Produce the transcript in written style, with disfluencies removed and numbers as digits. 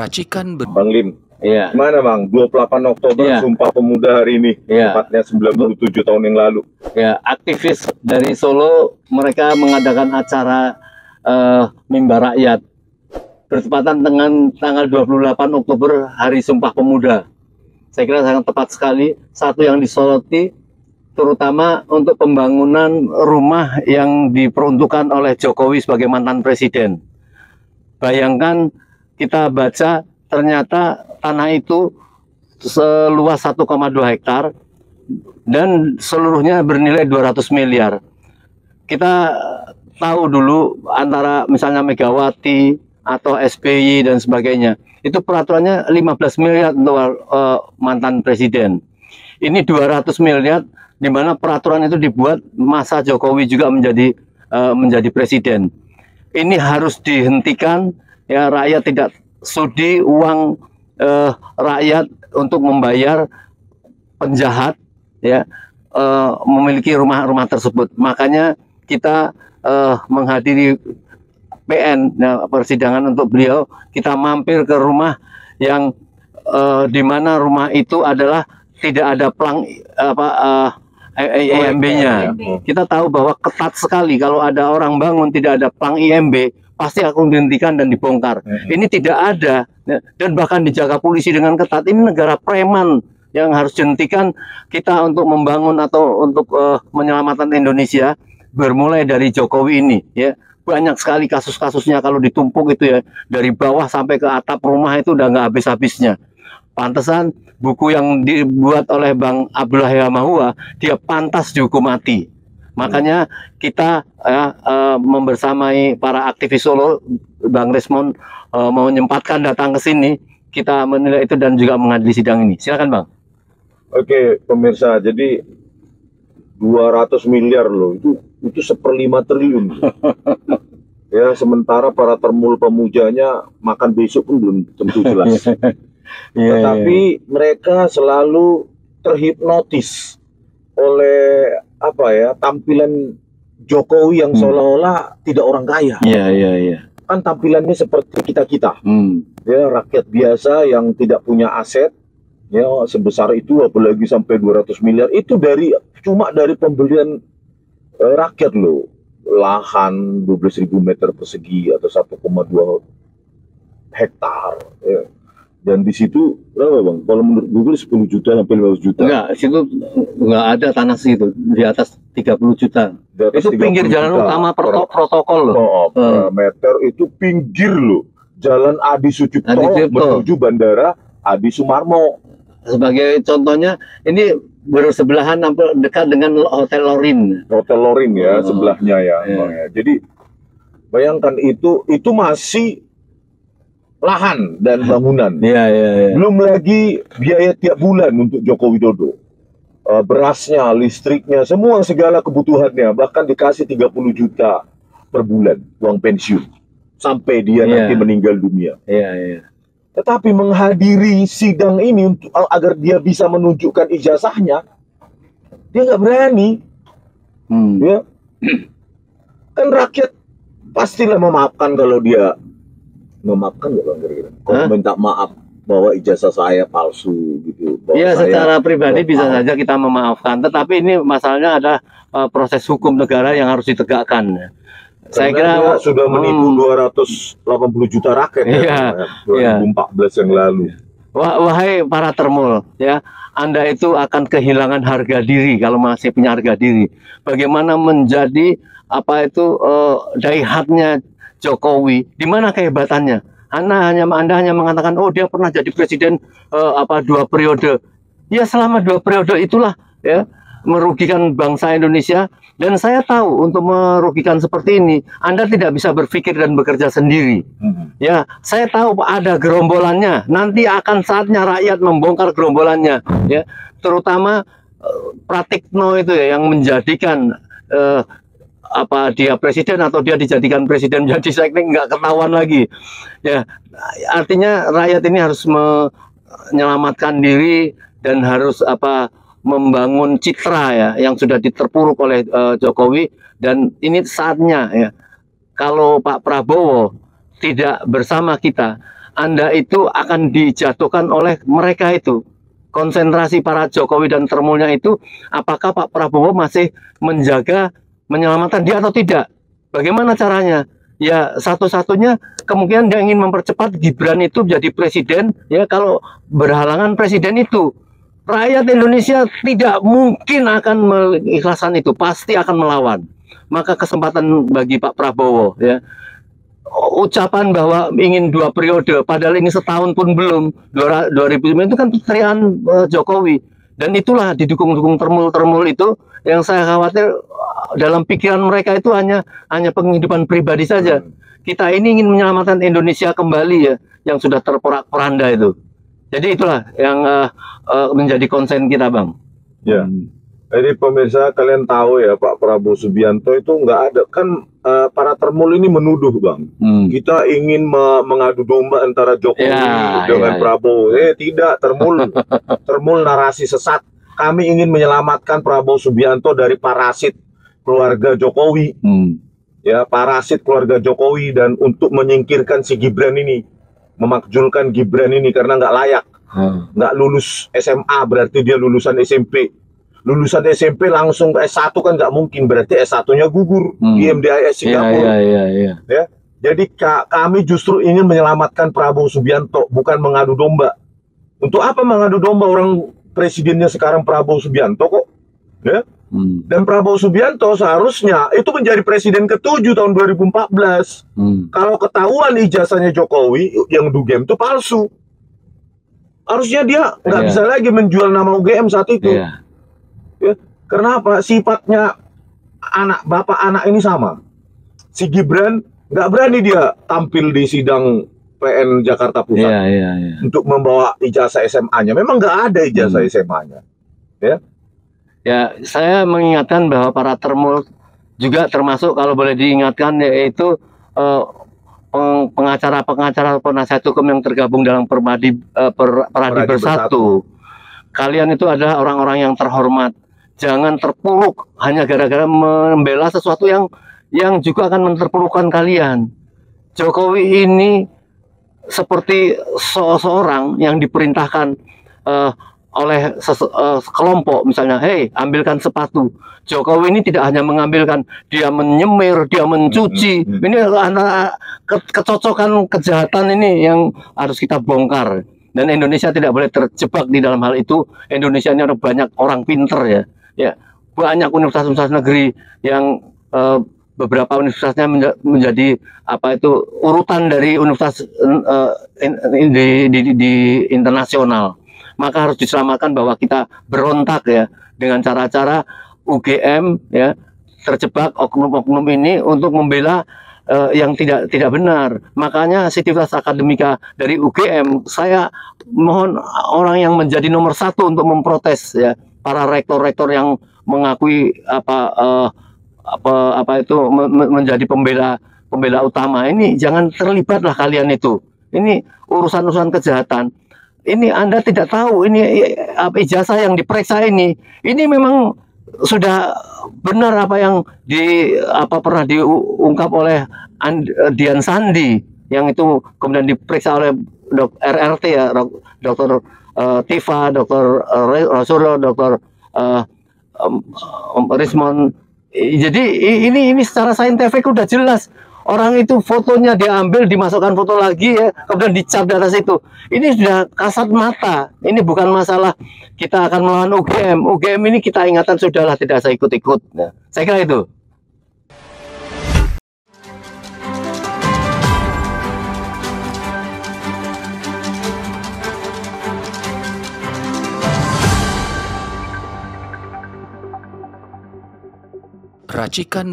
Racikan Bang Lim, Iya. gimana Bang? 28 Oktober Iya. Sumpah Pemuda hari ini, Iya. tepatnya 97 tahun yang lalu. Ya, aktivis dari Solo mereka mengadakan acara mimbar rakyat bertepatan dengan tanggal 28 Oktober Hari Sumpah Pemuda. Saya kira sangat tepat sekali. Satu yang disoroti terutama untuk pembangunan rumah yang diperuntukkan oleh Jokowi sebagai mantan presiden. Bayangkan kita baca ternyata tanah itu seluas 1,2 hektar dan seluruhnya bernilai 200 miliar. Kita tahu dulu antara misalnya Megawati atau SBY dan sebagainya, itu peraturannya 15 miliar untuk mantan presiden. Ini 200 miliar di mana peraturan itu dibuat masa Jokowi juga menjadi presiden. Ini harus dihentikan, ya, rakyat tidak sudi uang rakyat untuk membayar penjahat, ya, memiliki rumah-rumah tersebut. Makanya kita menghadiri PN, ya, persidangan untuk beliau, kita mampir ke rumah yang di mana rumah itu adalah tidak ada plang IMB-nya. Kita tahu bahwa ketat sekali kalau ada orang bangun tidak ada plang IMB, pasti akan dihentikan dan dibongkar. Ini tidak ada, dan bahkan dijaga polisi dengan ketat. Ini negara preman yang harus dihentikan. Kita untuk membangun atau untuk menyelamatkan Indonesia bermulai dari Jokowi ini, ya. Banyak sekali kasus-kasusnya kalau ditumpuk itu, ya, dari bawah sampai ke atap rumah itu udah nggak habis-habisnya. Pantesan buku yang dibuat oleh Bang Abdullah Yamahua, dia pantas dihukum mati. Makanya kita membersamai para aktivis Solo, Bang Resmond menyempatkan datang ke sini, kita menilai itu dan juga menghadiri sidang ini. Silakan Bang. Oke pemirsa, jadi 200 miliar loh, itu 1/5 triliun. Ya, sementara para termul pemujanya makan besok pun belum tentu jelas. Tetapi mereka selalu terhipnotis oleh tampilan Jokowi yang seolah-olah tidak orang kaya. Kan tampilannya seperti kita-kita, ya, rakyat biasa yang tidak punya aset, ya, sebesar itu, apalagi sampai 200 miliar itu cuma dari pembelian rakyat loh, lahan 12.000 meter persegi atau 1,2 hektar, ya. Dan di situ berapa Bang? Kalau menurut Google 10 juta sampai 15 juta. Enggak, situ enggak ada tanah situ, di atas 30 juta. Itu pinggir jalan utama protokol loh. Meter itu pinggir loh. Jalan Adi Sucipto menuju Bandara Adi Sumarmo. Sebagai contohnya, ini bersebelahan dekat dengan Hotel Lorin. Hotel Lorin, ya, sebelahnya, ya. Jadi bayangkan itu masih lahan dan bangunan. Belum lagi biaya tiap bulan untuk Joko Widodo. Berasnya, listriknya, semua segala kebutuhannya, bahkan dikasih 30 juta per bulan uang pensiun sampai dia nanti meninggal dunia. Tetapi menghadiri sidang ini agar dia bisa menunjukkan ijazahnya, dia nggak berani. Ya. Kan rakyat pastilah memaafkan kalau dia memaafkan, nggak Bang, kira-kira? Kalau minta maaf bahwa ijazah saya palsu gitu. Iya, secara pribadi bisa saja kita memaafkan, tetapi ini masalahnya ada proses hukum negara yang harus ditegakkan. Saya kira sudah menipu 280 juta rakyat, ya, 2014 yang lalu. Wahai para termul, ya, Anda itu akan kehilangan harga diri kalau masih punya harga diri. Bagaimana menjadi daihatnya Jokowi? Di mana kehebatannya? Anda hanya mengatakan, oh, dia pernah jadi presiden 2 periode. Ya, selama 2 periode itulah, ya, merugikan bangsa Indonesia. Dan saya tahu untuk merugikan seperti ini, Anda tidak bisa berpikir dan bekerja sendiri. Ya, saya tahu ada gerombolannya. Nanti akan saatnya rakyat membongkar gerombolannya. Ya, terutama Pratikno itu, ya, yang menjadikan dia presiden atau dia dijadikan presiden menjadi seknek, nggak ketahuan lagi. Ya, artinya rakyat ini harus menyelamatkan diri dan harus membangun citra, ya, yang sudah diterpuruk oleh Jokowi. Dan ini saatnya, ya, kalau Pak Prabowo tidak bersama kita, Anda itu akan dijatuhkan oleh mereka itu. Konsentrasi para Jokowi dan termulnya itu, apakah Pak Prabowo masih menjaga, menyelamatkan dia atau tidak? Bagaimana caranya? Ya, satu-satunya kemungkinan dia ingin mempercepat Gibran itu jadi presiden, ya kalau berhalangan presiden itu. Rakyat Indonesia tidak mungkin akan mengikhlaskan itu, pasti akan melawan. Maka kesempatan bagi Pak Prabowo, ya, ucapan bahwa ingin 2 periode, padahal ini setahun pun belum. 2009 itu kan teriakan Jokowi, dan itulah didukung-dukung termul itu. Yang saya khawatir dalam pikiran mereka itu hanya penghidupan pribadi saja. Kita ini ingin menyelamatkan Indonesia kembali, ya, yang sudah terporak-poranda itu. Jadi itulah yang menjadi konsen kita, Bang. Ya. Jadi pemirsa, kalian tahu ya, Pak Prabowo Subianto itu nggak ada kan. Para termul ini menuduh, Bang, kita ingin mengadu domba antara Jokowi dengan Prabowo. Tidak, termul narasi sesat. Kami ingin menyelamatkan Prabowo Subianto dari parasit keluarga Jokowi, ya, parasit keluarga Jokowi, dan untuk menyingkirkan si Gibran ini, memakzulkan Gibran ini karena nggak layak, nggak lulus SMA, berarti dia lulusan SMP. Lulusan SMP langsung ke S1 kan nggak mungkin, berarti S1-nya gugur di MDIS Singapura. Ya. Jadi kami justru ingin menyelamatkan Prabowo Subianto, bukan mengadu domba. Untuk apa mengadu domba? Orang presidennya sekarang Prabowo Subianto kok. Ya. Dan Prabowo Subianto seharusnya itu menjadi presiden ke-7 tahun 2014. Kalau ketahuan ijazahnya Jokowi yang UGM itu palsu, harusnya dia nggak bisa lagi menjual nama UGM saat itu. Ya, kenapa? Sifatnya bapak anak ini sama. Si Gibran nggak berani dia tampil di sidang PN Jakarta Pusat untuk membawa ijazah SMA-nya. Memang nggak ada ijazah SMA-nya. Ya, saya mengingatkan bahwa para termul juga termasuk, kalau boleh diingatkan, yaitu pengacara penasihat hukum yang tergabung dalam Peradi Bersatu. Kalian itu adalah orang-orang yang terhormat. Jangan terpuruk hanya gara-gara membela sesuatu yang juga akan menterpurukkan kalian. Jokowi ini seperti seseorang yang diperintahkan oleh kelompok, misalnya, hei, ambilkan sepatu. Jokowi ini tidak hanya mengambilkan, dia menyemir, dia mencuci. Ini kecocokan kejahatan ini yang harus kita bongkar. Dan Indonesia tidak boleh terjebak di dalam hal itu. Indonesia ini banyak orang pinter, ya, banyak universitas negeri yang beberapa universitasnya menjadi urutan dari universitas di internasional. Maka harus diselamatkan bahwa kita berontak, ya, dengan cara-cara UGM, ya, terjebak oknum-oknum ini untuk membela yang tidak benar. Makanya Sivitas Akademika dari UGM, saya mohon orang yang menjadi nomor 1 untuk memprotes, ya, para rektor-rektor yang mengakui menjadi pembela utama ini, jangan terlibatlah kalian itu. Ini urusan kejahatan. Ini Anda tidak tahu ini ijazah yang diperiksa ini memang sudah benar apa yang pernah diungkap oleh Dian Sandi, yang itu kemudian diperiksa oleh RRT, ya, Dr. Tifa, Dr. Rasulullah, Dr. Rismond. Jadi ini secara saintifik udah jelas. Orang itu fotonya diambil, dimasukkan foto lagi, ya, kemudian dicap di atas itu. Ini sudah kasat mata. Ini bukan masalah kita akan melawan UGM. UGM ini kita ingatan sudahlah, tidak saya ikut-ikut. Nah, saya kira itu. Racikan